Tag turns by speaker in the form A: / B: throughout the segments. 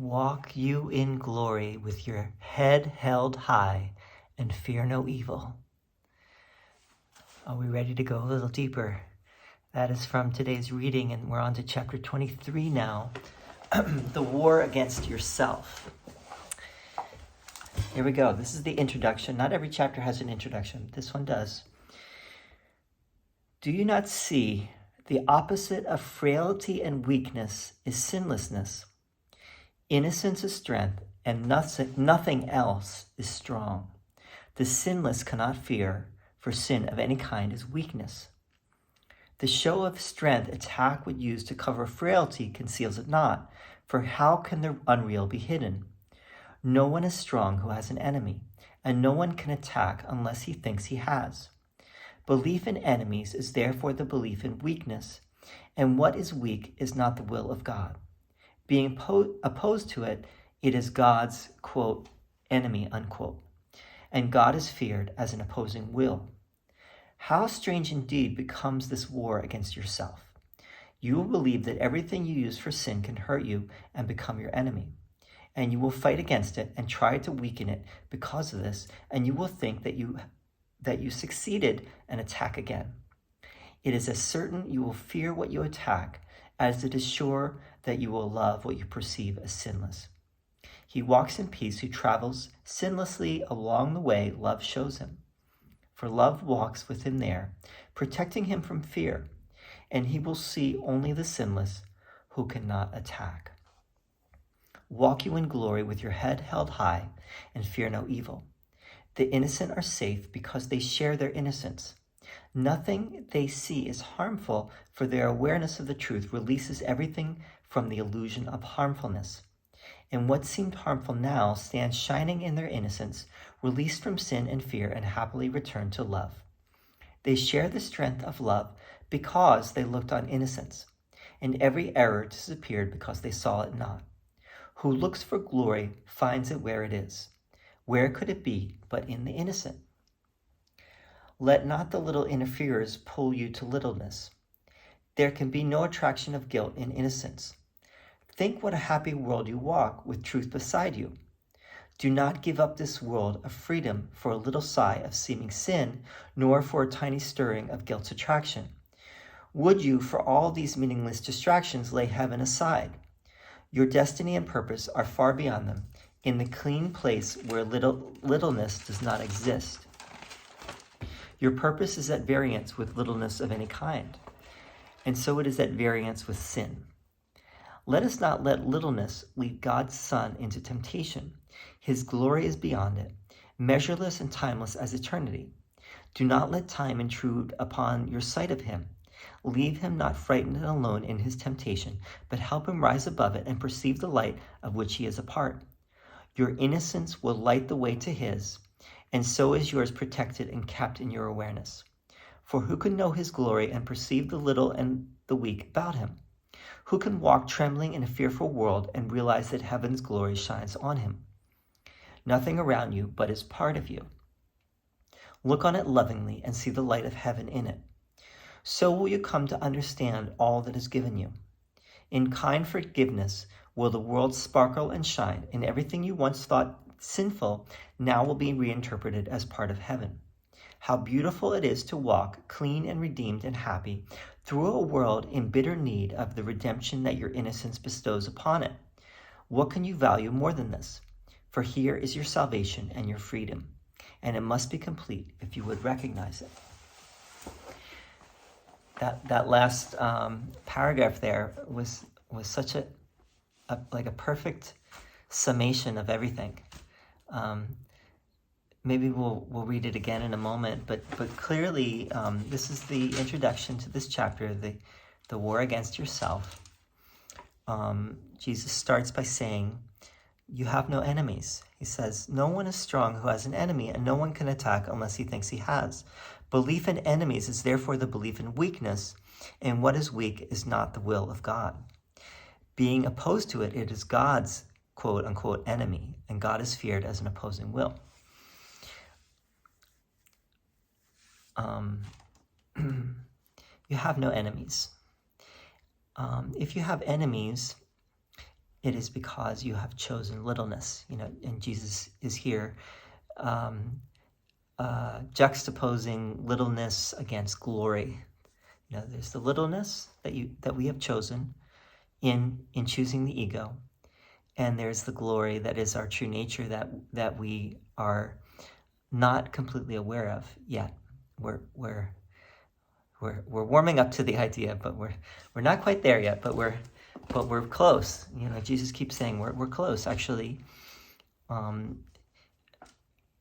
A: Walk you in glory with your head held high and fear no evil. Are we ready to go a little deeper? That is from today's reading, and we're on to chapter 23 now. The war against yourself. Here we go. This is the introduction. Not every chapter has an introduction. This one does. Do you not see the opposite of frailty and weakness is sinlessness? Innocence is strength, and nothing else is strong. The sinless cannot fear, for sin of any kind is weakness. The show of strength attack would use to cover frailty conceals it not, for how can the unreal be hidden? No one is strong who has an enemy, and no one can attack unless he thinks he has. Belief in enemies is therefore the belief in weakness, and what is weak is not the will of God. Being opposed to it, it is God's, quote, enemy, unquote. And God is feared as an opposing will. How strange indeed becomes this war against yourself. You will believe that everything you use for sin can hurt you and become your enemy. And you will fight against it and try to weaken it because of this, and you will think that you succeeded and attack again. It is as certain you will fear what you attack as it is sure that you will love what you perceive as sinless. He walks in peace who travels sinlessly along the way love shows him. For love walks with him there, protecting him from fear, and he will see only the sinless who cannot attack. Walk you in glory with your head held high and fear no evil. The innocent are safe because they share their innocence. Nothing they see is harmful, for their awareness of the truth releases everything from the illusion of harmfulness. And what seemed harmful now stands shining in their innocence, released from sin and fear, and happily returned to love. They share the strength of love because they looked on innocence, and every error disappeared because they saw it not. Who looks for glory finds it where it is. Where could it be but in the innocent? Let not the little interferers pull you to littleness. There can be no attraction of guilt in innocence. Think what a happy world you walk with truth beside you. Do not give up this world of freedom for a little sigh of seeming sin, nor for a tiny stirring of guilt's attraction. Would you, for all these meaningless distractions, lay heaven aside? Your destiny and purpose are far beyond them, in the clean place where littleness does not exist. Your purpose is at variance with littleness of any kind, and so it is at variance with sin. Let us not let littleness lead God's Son into temptation. His glory is beyond it, measureless and timeless as eternity. Do not let time intrude upon your sight of him. Leave him not frightened and alone in his temptation, but help him rise above it and perceive the light of which he is a part. Your innocence will light the way to his, and so is yours protected and kept in your awareness. For who can know his glory and perceive the little and the weak about him? Who can walk trembling in a fearful world and realize that heaven's glory shines on him? Nothing around you but is part of you. Look on it lovingly and see the light of heaven in it. So will you come to understand all that is given you. In kind forgiveness will the world sparkle and shine, and everything you once thought sinful now will be reinterpreted as part of heaven. How beautiful it is to walk clean and redeemed and happy through a world in bitter need of the redemption that your innocence bestows upon it. What can you value more than this? For here is your salvation and your freedom, and it must be complete if you would recognize it. That last paragraph there was such a perfect summation of everything. Maybe we'll read it again in a moment, but clearly this is the introduction to this chapter, the war against yourself. Jesus starts by saying, you have no enemies. He says, no one is strong who has an enemy, and no one can attack unless he thinks he has. Belief in enemies is therefore the belief in weakness, and what is weak is not the will of God. Being opposed to it, it is God's quote-unquote enemy, and God is feared as an opposing will. You have no enemies. If you have enemies, it is because you have chosen littleness. And Jesus is here juxtaposing littleness against glory. There's the littleness that we have chosen in choosing the ego, and there's the glory that is our true nature that we are not completely aware of yet. We're warming up to the idea, but we're not quite there yet. But we're close. Jesus keeps saying we're close. Actually, and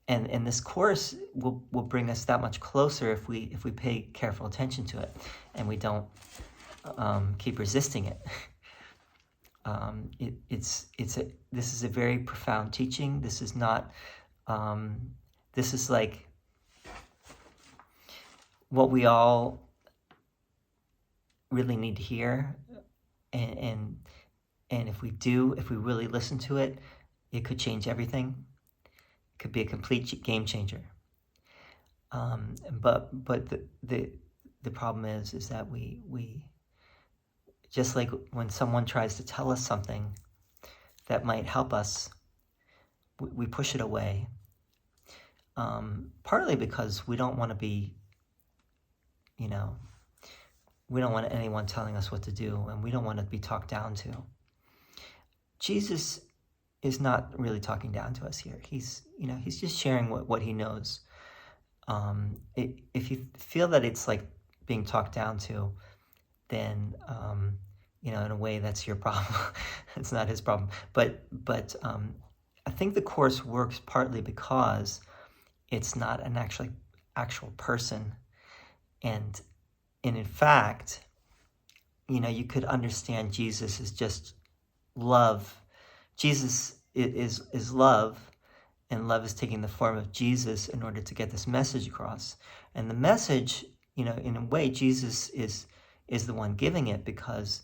A: this course will bring us that much closer if we pay careful attention to it, and we don't keep resisting it. This is a very profound teaching. This is not. This is like what we all really need to hear, and if we really listen to it, it could change everything. It could be a complete game changer. But the problem is that we just like when someone tries to tell us something that might help us, we push it away. Partly because we don't want to be, we don't want anyone telling us what to do, and we don't want to be talked down to. Jesus is not really talking down to us here. He's just sharing what he knows. If you feel that it's like being talked down to, then in a way that's your problem. It's not his problem. But I think the course works partly because it's not an actual person, and in fact, you could understand Jesus as just love. Jesus is love, and love is taking the form of Jesus in order to get this message across. And the message, in a way, Jesus is the one giving it, because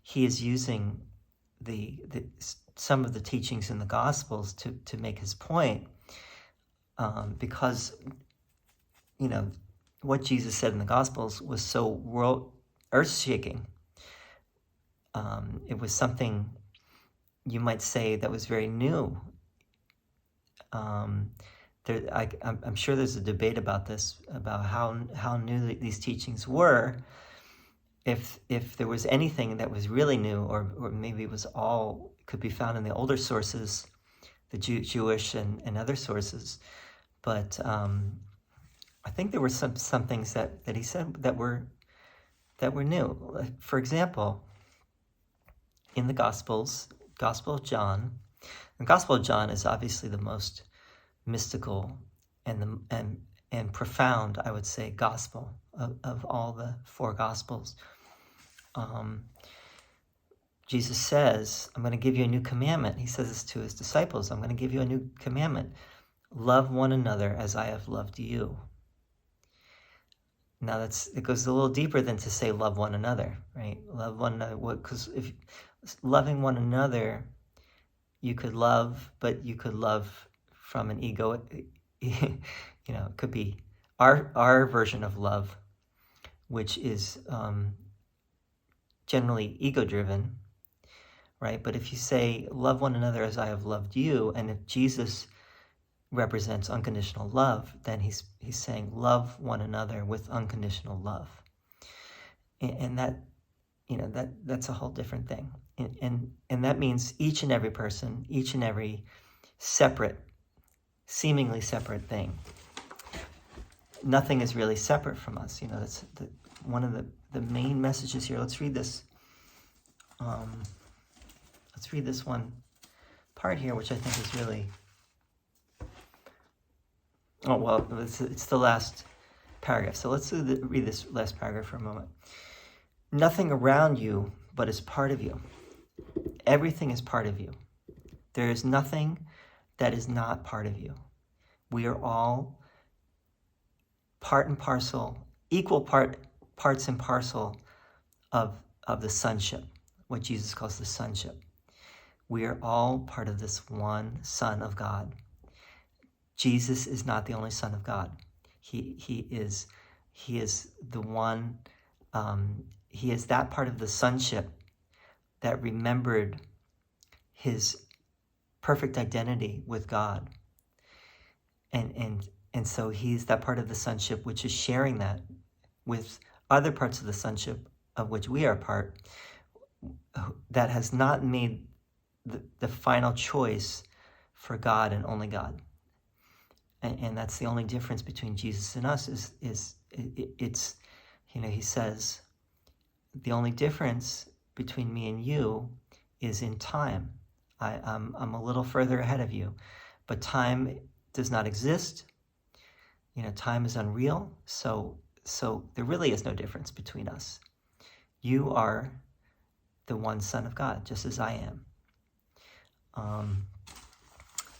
A: he is using some of the teachings in the Gospels to make his point. Because what Jesus said in the Gospels was so earth-shaking. It was something you might say that was very new. I'm sure there's a debate about this, about how new these teachings were. If there was anything that was really new, or maybe it was all could be found in the older sources, the Jewish and other sources. But I think there were some things that he said that were new. For example, in the Gospels, Gospel of John. The Gospel of John is obviously the most mystical and profound, I would say, gospel of all the four Gospels. Jesus says, I'm going to give you a new commandment. He says this to his disciples. I'm going to give you a new commandment. Love one another as I have loved you. Now it goes a little deeper than to say love one another, right? Love one another. Because if loving one another, you could love, but you could love from an ego. It could be our version of love, which is generally ego-driven, right? But if you say love one another as I have loved you, and if Jesus represents unconditional love, then he's saying love one another with unconditional love, and that's a whole different thing, and that means each and every person, each and every seemingly separate thing. Nothing is really separate from us. That's one of the main messages here. Let's read this. Let's read this one part here, which I think is really. Oh, well, it's the last paragraph. So let's read this last paragraph for a moment. Nothing around you but is part of you. Everything is part of you. There is nothing that is not part of you. We are all part and parcel, equal parts and parcel of the sonship, what Jesus calls the sonship. We are all part of this one Son of God. Jesus is not the only Son of God. He is the one. He is that part of the sonship that remembered his perfect identity with God. And so he's that part of the sonship which is sharing that with other parts of the sonship of which we are a part, that has not made the final choice for God and only God. And that's the only difference between Jesus and us it's, he says, the only difference between me and you is in time. I'm a little further ahead of you, but time does not exist. Time is unreal. So there really is no difference between us. You are the one Son of God, just as I am.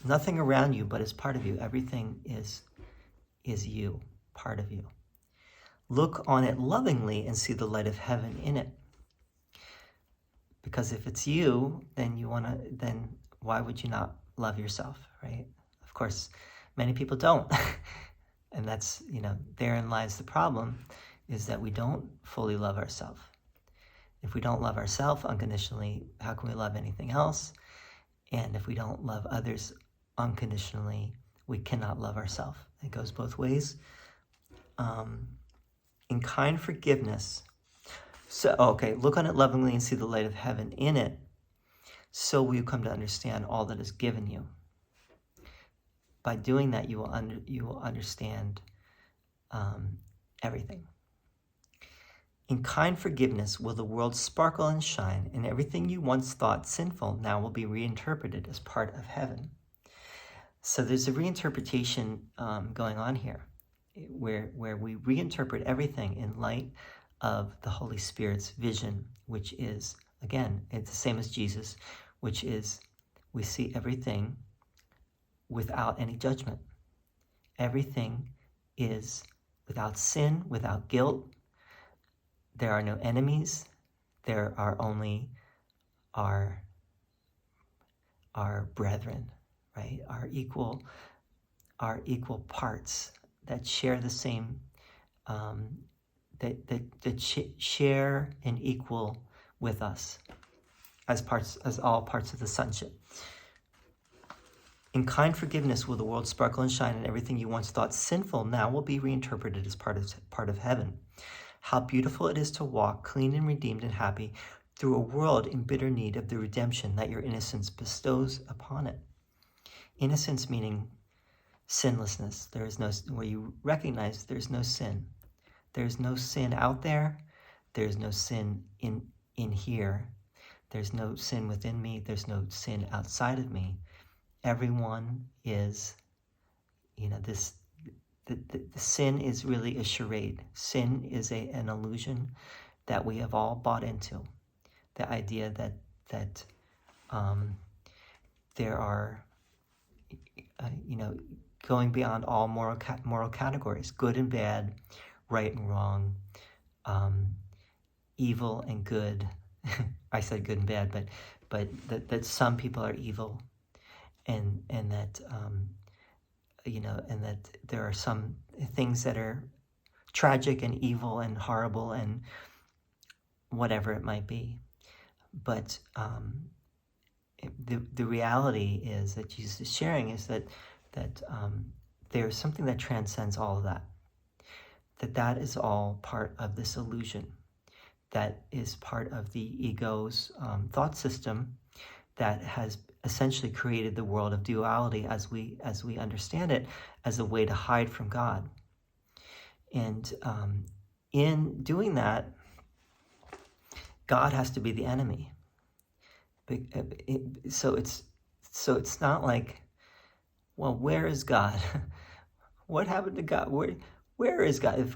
A: Nothing around you but is part of you. Everything is you, part of you. Look on it lovingly and see the light of heaven in it. Because if it's you, then why would you not love yourself, right? Of course, many people don't. And that's, therein lies the problem, is that we don't fully love ourselves. If we don't love ourselves unconditionally, how can we love anything else? And if we don't love others unconditionally, we cannot love ourselves. It goes both ways. In kind forgiveness. Look on it lovingly and see the light of heaven in it. So will you come to understand all that is given you. By doing that, you will understand everything. In kind forgiveness will the world sparkle and shine, and everything you once thought sinful now will be reinterpreted as part of heaven. So there's a reinterpretation going on here, where we reinterpret everything in light of the Holy Spirit's vision, which is, again, it's the same as Jesus, which is we see everything without any judgment. Everything is without sin, without guilt. There are no enemies. There are only our brethren, right? Our equal parts that share the same, that share and equal with us as all parts of the sonship. In kind forgiveness will the world sparkle and shine, and everything you once thought sinful now will be reinterpreted as part of heaven. How beautiful it is to walk clean and redeemed and happy through a world in bitter need of the redemption that your innocence bestows upon it. Innocence meaning sinlessness. There is no, where you recognize there's no sin. There's no sin out there. There's no sin in here. There's no sin within me. There's no sin outside of me. Everyone is, the sin is really a charade. Sin is an illusion that we have all bought into. The idea that there are, going beyond all moral categories, good and bad, right and wrong, evil and good. I said good and bad, but that some people are evil, and that and that there are some things that are tragic and evil and horrible and whatever it might be. But the reality is that Jesus is sharing is that there's something that transcends all of that. That is all part of this illusion. That is part of the ego's thought system that has essentially created the world of duality as we understand it, as a way to hide from God. And in doing that, God has to be the enemy. So it's not like, well, where is God? What happened to God? Where is God?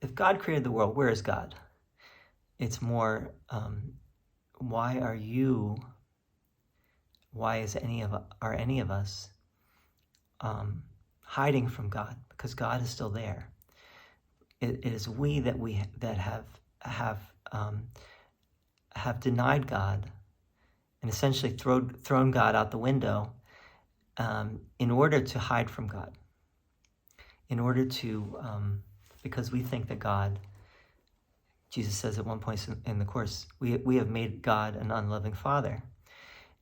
A: If God created the world, where is God? It's more, why is any of us hiding from God? Because God is still there. It is we that have denied God and essentially thrown God out the window in order to hide from God. In order to, because we think that God, Jesus says at one point in the Course, we have made God an unloving father.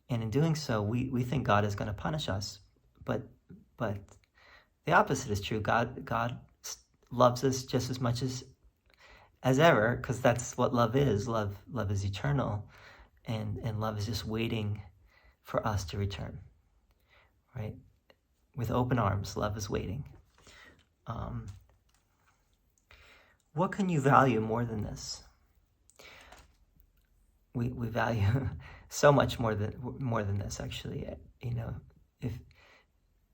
A: And in doing so, we think God is going to punish us. But the opposite is true. God loves us just as much as ever, because that's what love is. Love is eternal, and love is just waiting for us to return, right? With open arms, love is waiting. What can you value more than this? We value so much more than this, actually. If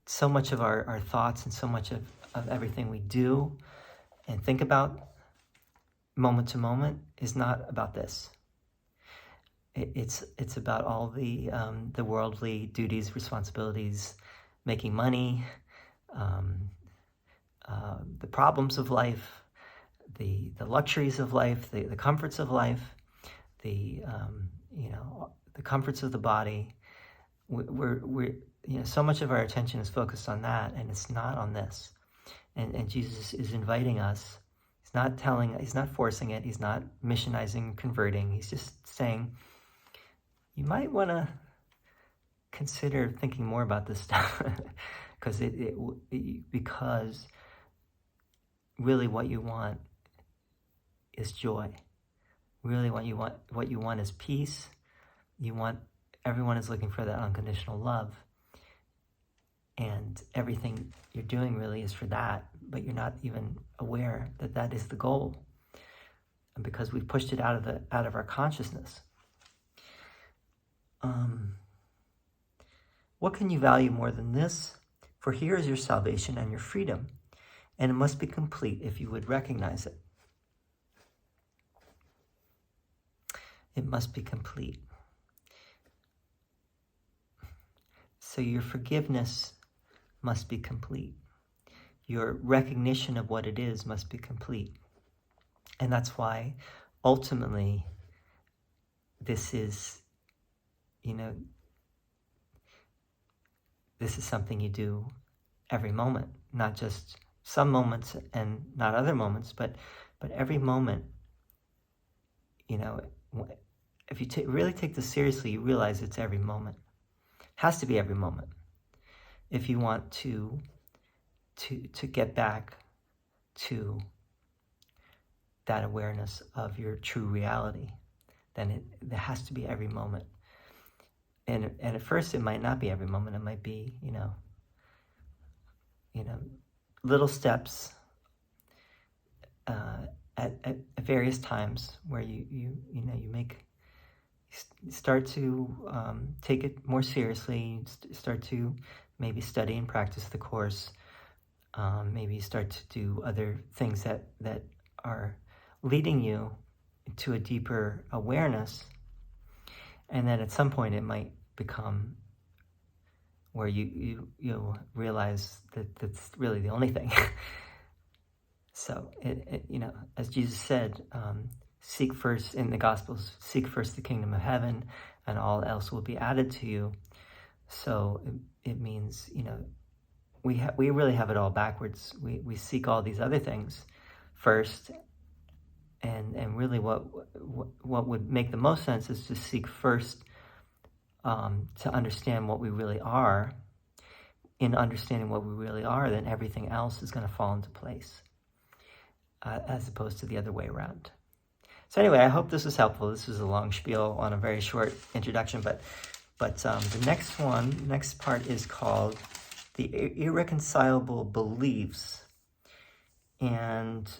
A: so much of our thoughts and so much of everything we do and think about moment to moment is not about this. It's about all the worldly duties, responsibilities, making money, the problems of life, the luxuries of life, the comforts of life, the comforts of the body. We're so much of our attention is focused on that, and it's not on this. And Jesus is inviting us. He's not forcing it. He's not missionizing, converting. He's just saying, you might want to consider thinking more about this stuff, because because really what you want is joy. Really what you want is peace. Everyone is looking for that unconditional love. And everything you're doing really is for that, but you're not even aware that that is the goal. And because we've pushed it out of our consciousness. What can you value more than this? For here is your salvation and your freedom, and it must be complete if you would recognize it. It must be complete. So your forgiveness must be complete. Your recognition of what it is must be complete. And that's why ultimately this is, this is something you do every moment, not just some moments and not other moments, but every moment. If you really take this seriously, you realize it's every moment. Has to be every moment. If you want to get back to that awareness of your true reality, then it has to be every moment. And at first it might not be every moment. It might be, little steps at various times where you start to take it more seriously. Start to maybe study and practice the Course. Maybe start to do other things that are leading you to a deeper awareness. And then at some point it might become where you'll realize that that's really the only thing. So, as Jesus said, seek first in the Gospels, seek first the kingdom of heaven, and all else will be added to you. So it means, we really have it all backwards. We seek all these other things first, and really what would make the most sense is to seek first to understand what we really are. In understanding what we really are, then everything else is going to fall into place, as opposed to the other way around. So anyway, I hope this was helpful. This is a long spiel on a very short introduction, but the next part is called The Irreconcilable Beliefs. And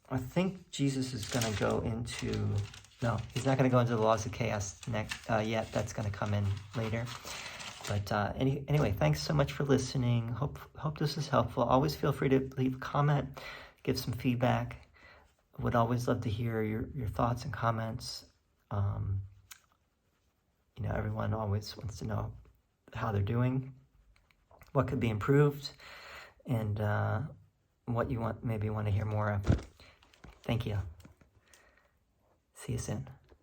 A: I think Jesus is going to go into... No, he's not going to go into the laws of chaos yet. That's going to come in later. But anyway, thanks so much for listening. Hope this is helpful. Always feel free to leave a comment, give some feedback. Would always love to hear your thoughts and comments. Everyone always wants to know how they're doing, what could be improved, and what you maybe want to hear more of. Thank you. See you soon.